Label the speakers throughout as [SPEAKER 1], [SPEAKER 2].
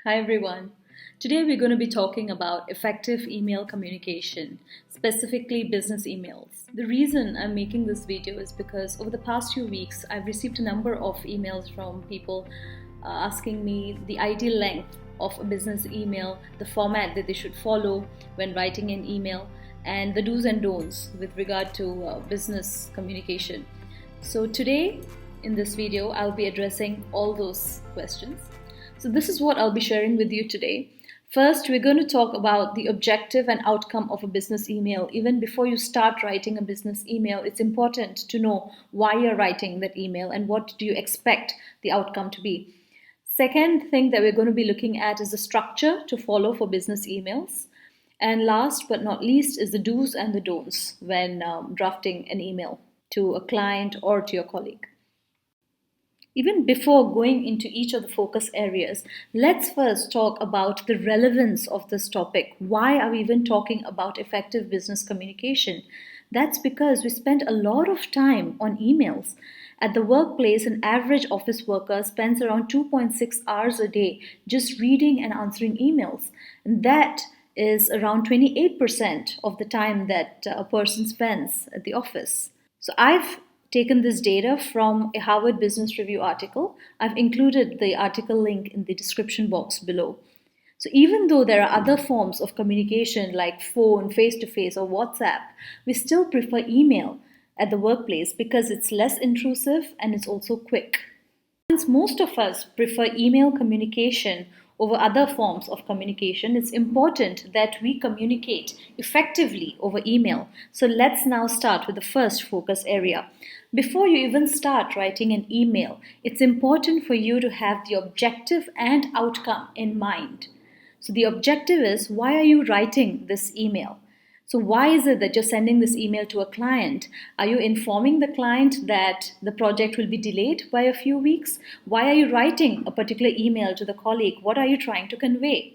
[SPEAKER 1] Hi everyone. Today we're going to be talking about effective email communication, specifically business emails. The reason I'm making this video is because over the past few weeks I've received a number of emails from people asking me the ideal length of a business email, the format that they should follow when writing an email, and the do's and don'ts with regard to business communication. So today in this video I'll be addressing all those questions. So this is what I'll be sharing with you today. First, we're going to talk about the objective and outcome of a business email. Even before you start writing a business email, it's important to know why you're writing that email and what do you expect the outcome to be. Second thing that we're going to be looking at is the structure to follow for business emails. And last but not least is the do's and the don'ts when drafting an email to a client or to your colleague. Even before going into each of the focus areas, let's first talk about the relevance of this topic. Why are we even talking about effective business communication? That's because we spend a lot of time on emails. At the workplace, an average office worker spends around 2.6 hours a day just reading and answering emails. And that is around 28% of the time that a person spends at the office. So I've taken this data from a Harvard Business Review article. I've included the article link in the description box below. So even though there are other forms of communication like phone, face-to-face, or WhatsApp, we still prefer email at the workplace because it's less intrusive and it's also quick. Since most of us prefer email communication over other forms of communication, it's important that we communicate effectively over email. So let's now start with the first focus area. Before you even start writing an email, it's important for you to have the objective and outcome in mind. So the objective is, why are you writing this email? So why is it that you're sending this email to a client? Are you informing the client that the project will be delayed by a few weeks? Why are you writing a particular email to the colleague? What are you trying to convey?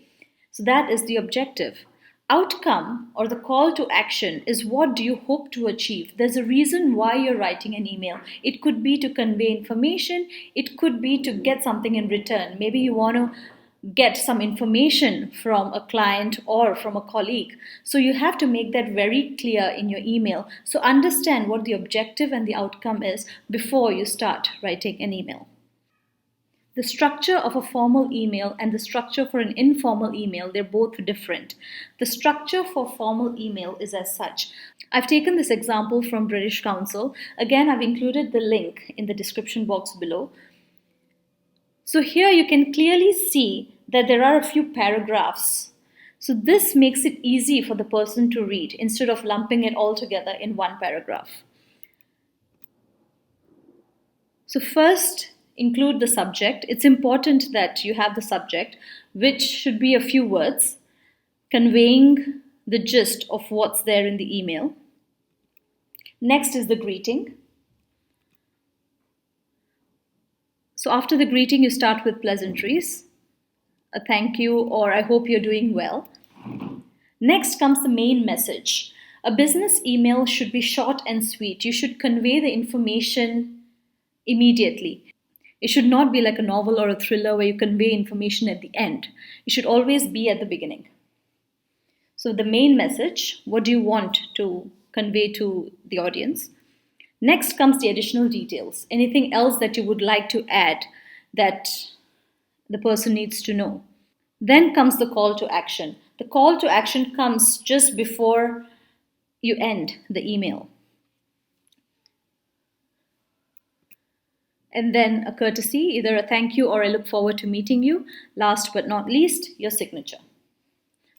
[SPEAKER 1] So that is the objective. Outcome or the call to action is, what do you hope to achieve? There's a reason why you're writing an email. It could be to convey information. It could be to get something in return. Maybe you want to get some information from a client or from a colleague. So you have to make that very clear in your email. So understand what the objective and the outcome is before you start writing an email. The structure of a formal email and the structure for an informal email, they're both different. The structure for formal email is as such. I've taken this example from British Council. Again, I've included the link in the description box below. So here you can clearly see that there are a few paragraphs. So this makes it easy for the person to read instead of lumping it all together in one paragraph. So first, include the subject. It's important that you have the subject, which should be a few words, conveying the gist of what's there in the email. Next is the greeting. So after the greeting, you start with pleasantries, a thank you, or I hope you're doing well. Next comes the main message. A business email should be short and sweet. You should convey the information immediately. It should not be like a novel or a thriller where you convey information at the end. It should always be at the beginning. So the main message, what do you want to convey to the audience? Next comes the additional details. Anything else that you would like to add that the person needs to know. Then comes the call to action. The call to action comes just before you end the email. And then a courtesy, either a thank you or I look forward to meeting you. Last but not least, your signature.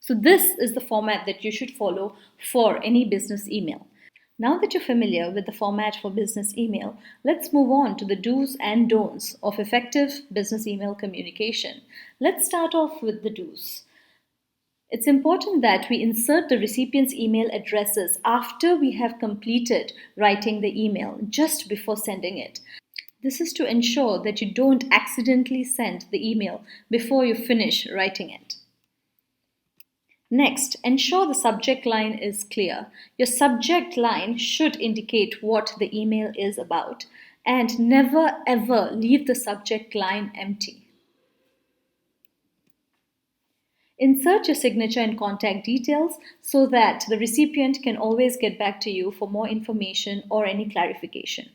[SPEAKER 1] So this is the format that you should follow for any business email. Now that you're familiar with the format for business email, let's move on to the do's and don'ts of effective business email communication. Let's start off with the do's. It's important that we insert the recipient's email addresses after we have completed writing the email, just before sending it. This is to ensure that you don't accidentally send the email before you finish writing it. Next, ensure the subject line is clear. Your subject line should indicate what the email is about, and never ever leave the subject line empty. Insert your signature and contact details so that the recipient can always get back to you for more information or any clarification.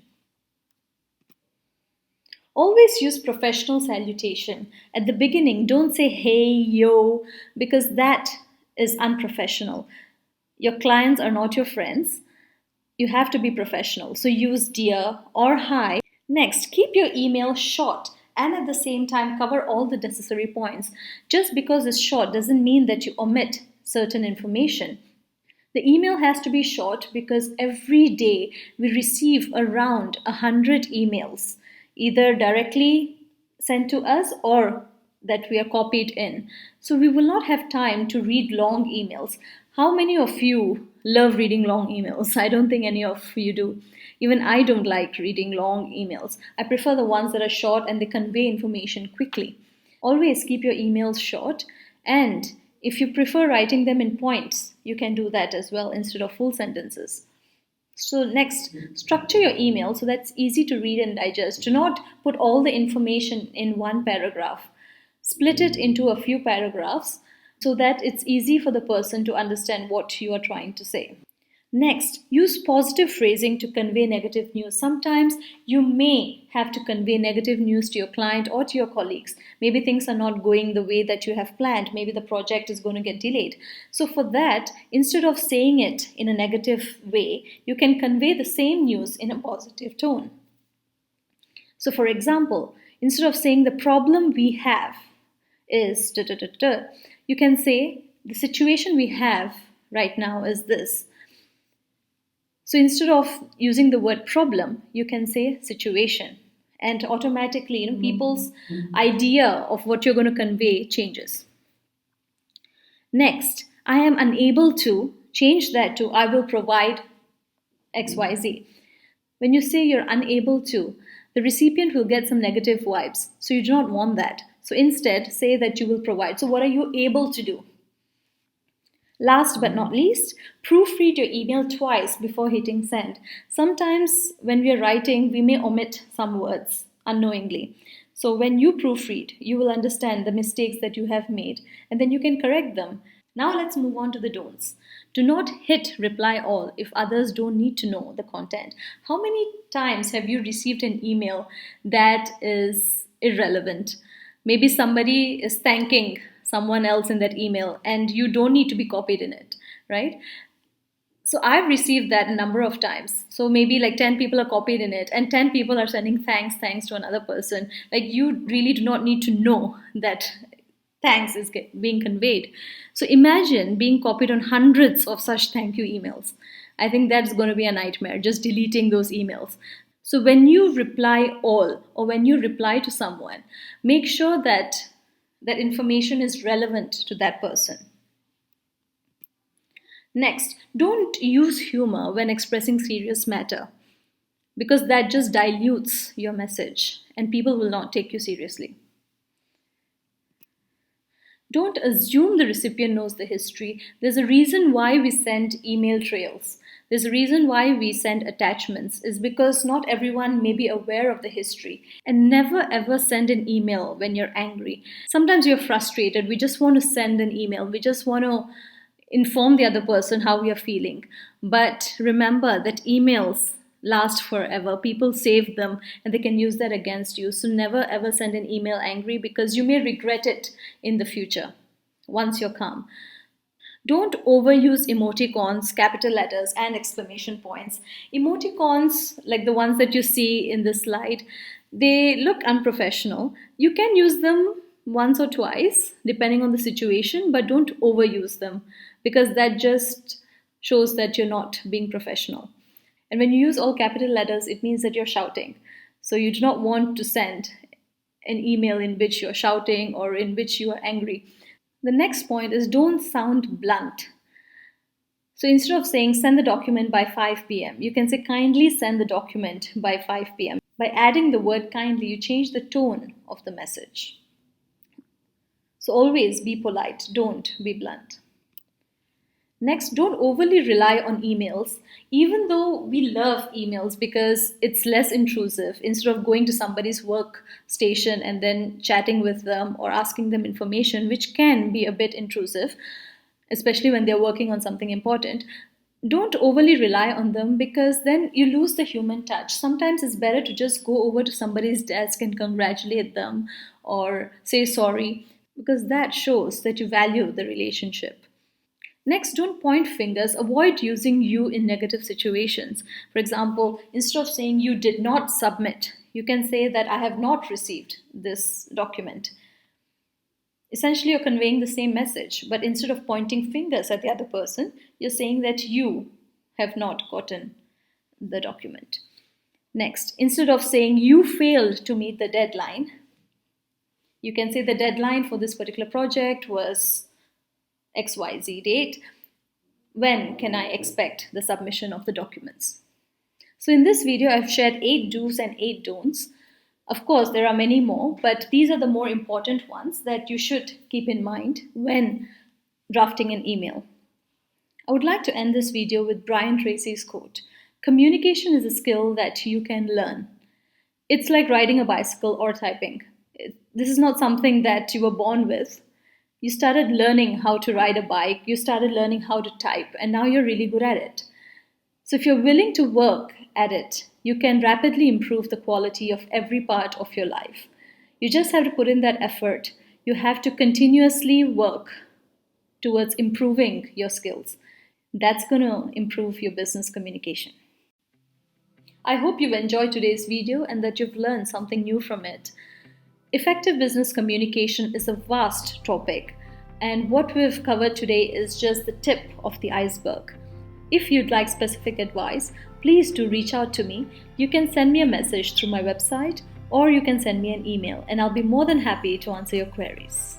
[SPEAKER 1] Always use professional salutation. At the beginning, don't say hey, yo, because that is unprofessional. Your clients are not your friends. You have to be professional. So use dear or hi. Next, keep your email short and at the same time cover all the necessary points. Just because it's short doesn't mean that you omit certain information. The email has to be short because every day we receive around 100 emails, either directly sent to us or that we are copied in. So we will not have time to read long emails. How many of you love reading long emails? I don't think any of you do. Even I don't like reading long emails. I prefer the ones that are short and they convey information quickly. Always keep your emails short, and if you prefer writing them in points, you can do that as well instead of full sentences. So, next, structure your email so that's easy to read and digest. Do not put all the information in one paragraph. Split it into a few paragraphs so that it's easy for the person to understand what you are trying to say. Next, use positive phrasing to convey negative news. Sometimes you may have to convey negative news to your client or to your colleagues. Maybe things are not going the way that you have planned. Maybe the project is going to get delayed. So, for that, instead of saying it in a negative way, you can convey the same news in a positive tone. So, for example, instead of saying the problem we have is da da da da, you can say the situation we have right now is this. So instead of using the word problem, you can say situation. And automatically, people's idea of what you're going to convey changes. Next, I am unable to, change that to I will provide XYZ. When you say you're unable to, the recipient will get some negative vibes. So you do not want that. So instead, say that you will provide. So what are you able to do? Last but not least, proofread your email twice before hitting send. Sometimes when we are writing, we may omit some words unknowingly. So when you proofread, you will understand the mistakes that you have made and then you can correct them. Now let's move on to the don'ts. Do not hit reply all if others don't need to know the content. How many times have you received an email that is irrelevant? Maybe somebody is thanking someone else in that email and you don't need to be copied in it, right? So I've received that a number of times. So maybe like 10 people are copied in it and 10 people are sending thanks to another person. Like you really do not need to know that thanks is being conveyed. So imagine being copied on hundreds of such thank you emails. I think that's going to be a nightmare, just deleting those emails. So when you reply all or when you reply to someone, make sure that that information is relevant to that person. Next, don't use humor when expressing serious matter because that just dilutes your message and people will not take you seriously. Don't assume the recipient knows the history. There's a reason why we send email trails. There's a reason why we send attachments is because not everyone may be aware of the history. And never ever send an email when you're angry. Sometimes you're frustrated. We just want to send an email. We just want to inform the other person how we are feeling. But remember that emails last forever. People save them and they can use that against you. So never ever send an email angry because you may regret it in the future once you're calm. Don't overuse emoticons, capital letters, and exclamation points. Emoticons, like the ones that you see in this slide, they look unprofessional. You can use them once or twice, depending on the situation, but don't overuse them because that just shows that you're not being professional. And when you use all capital letters, it means that you're shouting. So you do not want to send an email in which you're shouting or in which you are angry. The next point is don't sound blunt. So instead of saying send the document by 5 p.m., you can say kindly send the document by 5 p.m. By adding the word kindly, you change the tone of the message. So always be polite, don't be blunt. Next, don't overly rely on emails, even though we love emails because it's less intrusive. Instead of going to somebody's workstation and then chatting with them or asking them information, which can be a bit intrusive, especially when they're working on something important, don't overly rely on them because then you lose the human touch. Sometimes it's better to just go over to somebody's desk and congratulate them or say sorry because that shows that you value the relationship. Next, don't point fingers. Avoid using you in negative situations. For example, instead of saying you did not submit, you can say that I have not received this document. Essentially, you're conveying the same message, but instead of pointing fingers at the other person, you're saying that you have not gotten the document. Next, instead of saying you failed to meet the deadline, you can say the deadline for this particular project was XYZ date. When can I expect the submission of the documents? So in this video, I've shared 8 do's and 8 don'ts. Of course, there are many more, but these are the more important ones that you should keep in mind when drafting an email. I would like to end this video with Brian Tracy's quote: "Communication is a skill that you can learn." It's like riding a bicycle or typing. This is not something that you were born with. You started learning how to ride a bike, you started learning how to type, and now you're really good at it. So if you're willing to work at it, you can rapidly improve the quality of every part of your life. You just have to put in that effort. You have to continuously work towards improving your skills. That's going to improve your business communication. I hope you've enjoyed today's video and that you've learned something new from it. Effective business communication is a vast topic, and what we've covered today is just the tip of the iceberg. If you'd like specific advice, please do reach out to me. You can send me a message through my website or you can send me an email, and I'll be more than happy to answer your queries.